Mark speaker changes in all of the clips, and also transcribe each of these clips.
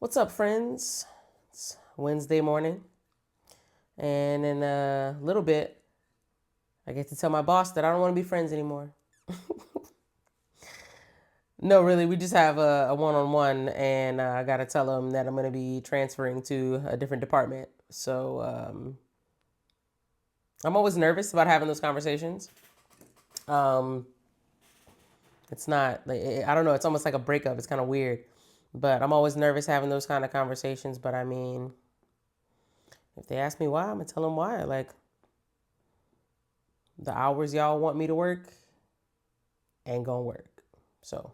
Speaker 1: What's up, friends? It's Wednesday morning, and in a little bit, I get to tell my boss that I don't want to be friends anymore. No, really, we just have a one-on-one, and I got to tell him that I'm going to be transferring to a different department. So I'm always nervous about having those conversations. Um, it's not like I don't know. It's almost like a breakup. It's kind of weird, but I'm always nervous having those kind of conversations. But I mean, if they ask me why, I'm gonna tell them why. Like, the hours y'all want me to work ain't gonna work. So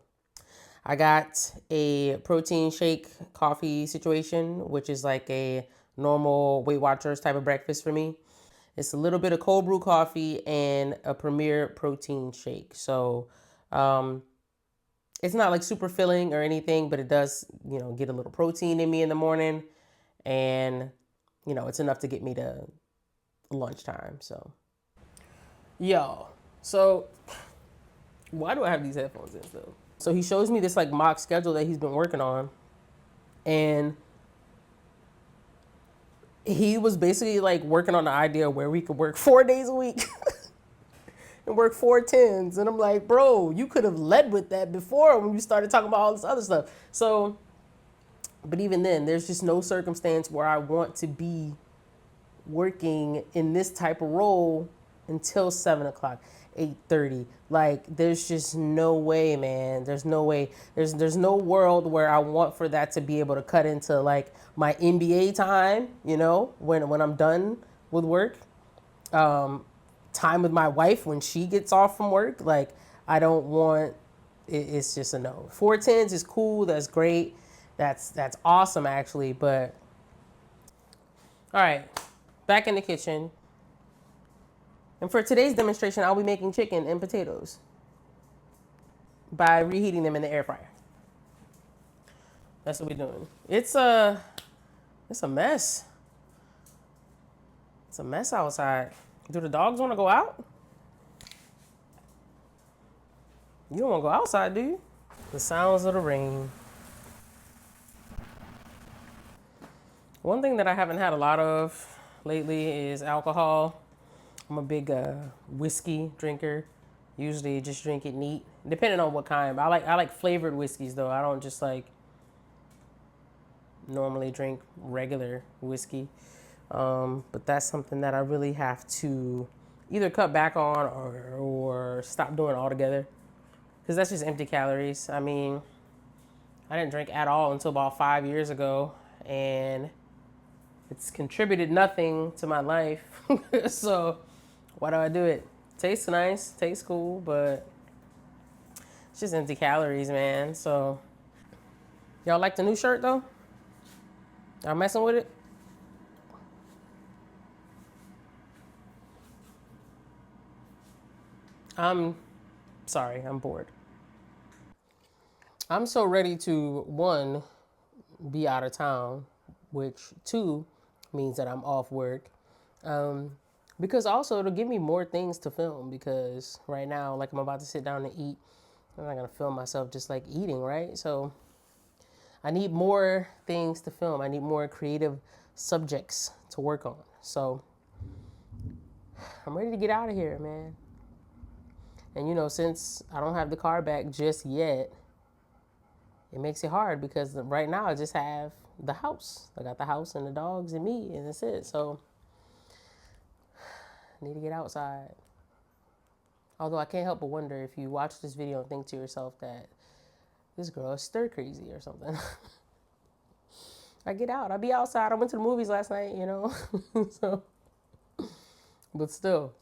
Speaker 1: I got a protein shake coffee situation, which is like a normal Weight Watchers type of breakfast for me. It's a little bit of cold brew coffee and a Premier protein shake. So um, it's not like super filling or anything, but it does, get a little protein in me in the morning. And, it's enough to get me to lunchtime. So, yo, so why do I have these headphones in still? So he shows me this like mock schedule that he's been working on, and he was basically like working on the idea where we could work 4 days a week and work 4 10s. And I'm like, bro, you could have led with that before when you started talking about all this other stuff. So, but even then, there's just no circumstance where I want to be working in this type of role until 7 o'clock, 8:30. Like, there's just no way, man. There's no way. There's no world where I want for that to be able to cut into like my NBA time. When I'm done with work, time with my wife when she gets off from work. Like, I don't want. It's just a no. 4 10s is cool. That's great. That's awesome actually. But all right, back in the kitchen. And for today's demonstration, I'll be making chicken and potatoes by reheating them in the air fryer. That's what we're doing. It's a mess. It's a mess outside. Do the dogs want to go out? You don't want to go outside, do you? The sounds of the rain. One thing that I haven't had a lot of lately is alcohol. I'm a big whiskey drinker. Usually just drink it neat, depending on what kind. I like flavored whiskeys though. I don't just like normally drink regular whiskey. But that's something that I really have to either cut back on or stop doing altogether, because that's just empty calories. I mean, I didn't drink at all until about 5 years ago, and it's contributed nothing to my life. So why do I do it? Tastes nice, tastes cool, but it's just empty calories, man. So y'all like the new shirt though? Y'all messing with it? I'm sorry, I'm bored. I'm so ready to, one, be out of town, which two means that I'm off work. Because also it'll give me more things to film, because right now, like, I'm about to sit down and eat. I'm not gonna film myself just like eating, right? So I need more things to film. I need more creative subjects to work on. So I'm ready to get out of here, man. And since I don't have the car back just yet, it makes it hard, because right now I just have the house. I got the house and the dogs and me, and that's it. So I need to get outside. Although I can't help but wonder if you watch this video and think to yourself that this girl is stir crazy or something. I get out. I be outside. I went to the movies last night, so, but still,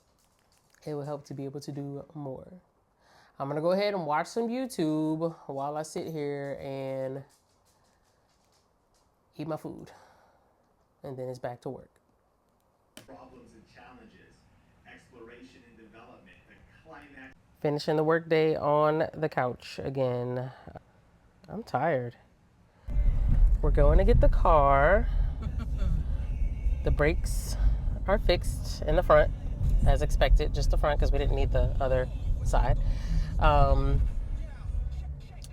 Speaker 1: it would help to be able to do more. I'm going to go ahead and watch some YouTube while I sit here and eat my food. And then it's back to work. Problems and challenges, exploration and development, the climax. Finishing the workday on the couch again. I'm tired. We're going to get the car. The brakes are fixed in the front, as expected, just the front, because we didn't need the other side.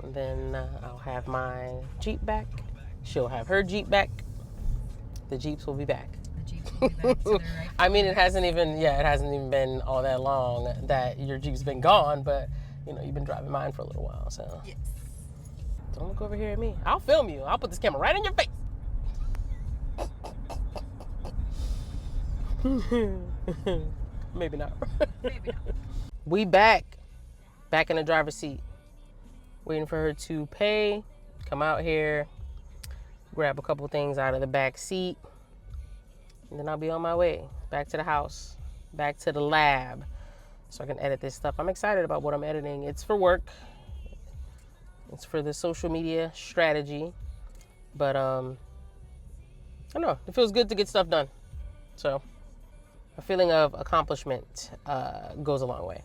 Speaker 1: Then I'll have my Jeep back, She'll have her Jeep back. The Jeeps will be back.
Speaker 2: The Jeeps will be back to their right.
Speaker 1: I mean, it hasn't even been all that long that your Jeep's been gone, but you know, you've been driving mine for a little while, so.
Speaker 2: Yes.
Speaker 1: Don't look over here at me. I'll film you. I'll put this camera right in your face. Maybe not.
Speaker 2: Maybe not.
Speaker 1: We back in the driver's seat, waiting for her to pay, come out here, grab a couple things out of the back seat, and then I'll be on my way back to the house, back to the lab, so I can edit this stuff. I'm excited about what I'm editing. It's for work. It's for the social media strategy, but I don't know. It feels good to get stuff done. So a feeling of accomplishment goes a long way.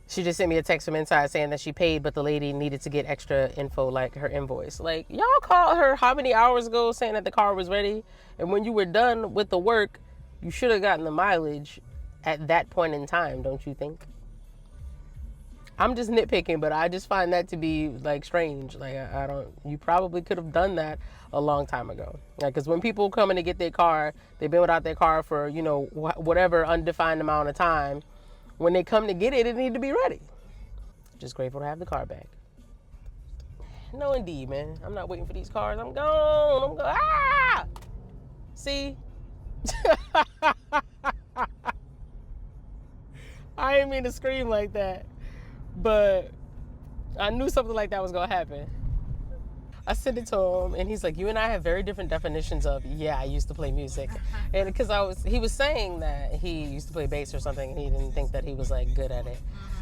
Speaker 1: She just sent me a text from inside saying that she paid, but the lady needed to get extra info, like her invoice. Like, y'all called her how many hours ago saying that the car was ready? And when you were done with the work, you should have gotten the mileage at that point in time, don't you think? I'm just nitpicking, but I just find that to be like strange. Like, I don't, you probably could have done that a long time ago. Like, because when people come in to get their car, they've been without their car for, you know, whatever undefined amount of time. When they come to get it, it need to be ready. Just grateful to have the car back. No, indeed, man. I'm not waiting for these cars. I'm gone. Ah! See? I didn't mean to scream like that, but I knew something like that was gonna happen. I sent it to him, and he's like, "You and I have very different definitions of, yeah, I used to play music." And because he was saying that he used to play bass or something, and he didn't think that he was like good at it.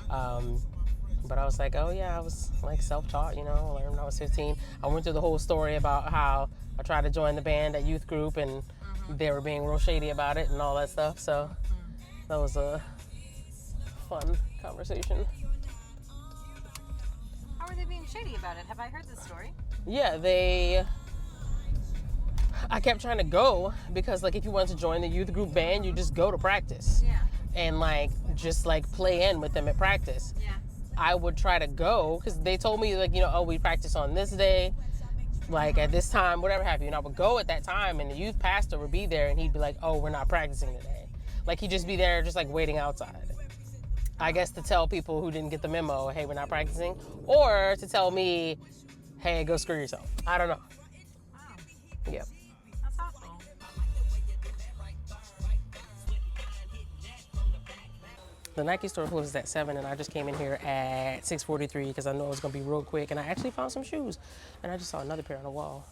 Speaker 1: But I was like, oh yeah, I was like self-taught, you know, learned when I was 15. I went through the whole story about how I tried to join the band at youth group, and they were being real shady about it and all that stuff. So that was a fun conversation.
Speaker 2: How are they being shady about it? Have I heard this story?
Speaker 1: Yeah, I kept trying to go because, like, if you wanted to join the youth group band, you just go to practice.
Speaker 2: Yeah.
Speaker 1: And, like, just, like, play in with them at practice.
Speaker 2: Yeah.
Speaker 1: I would try to go because they told me, like, you know, oh, we practice on this day, like, at this time, whatever have you. And I would go at that time, and the youth pastor would be there, and he'd be like, oh, we're not practicing today. Like, he'd just be there just, like, waiting outside. I guess to tell people who didn't get the memo, hey, we're not practicing. Or to tell me, hey, go screw yourself. I don't know.
Speaker 2: Wow.
Speaker 1: Yep.
Speaker 2: That's awful.
Speaker 1: The Nike store closes at 7, and I just came in here at 6:43 because I know it was going to be real quick. And I actually found some shoes. And I just saw another pair on the wall.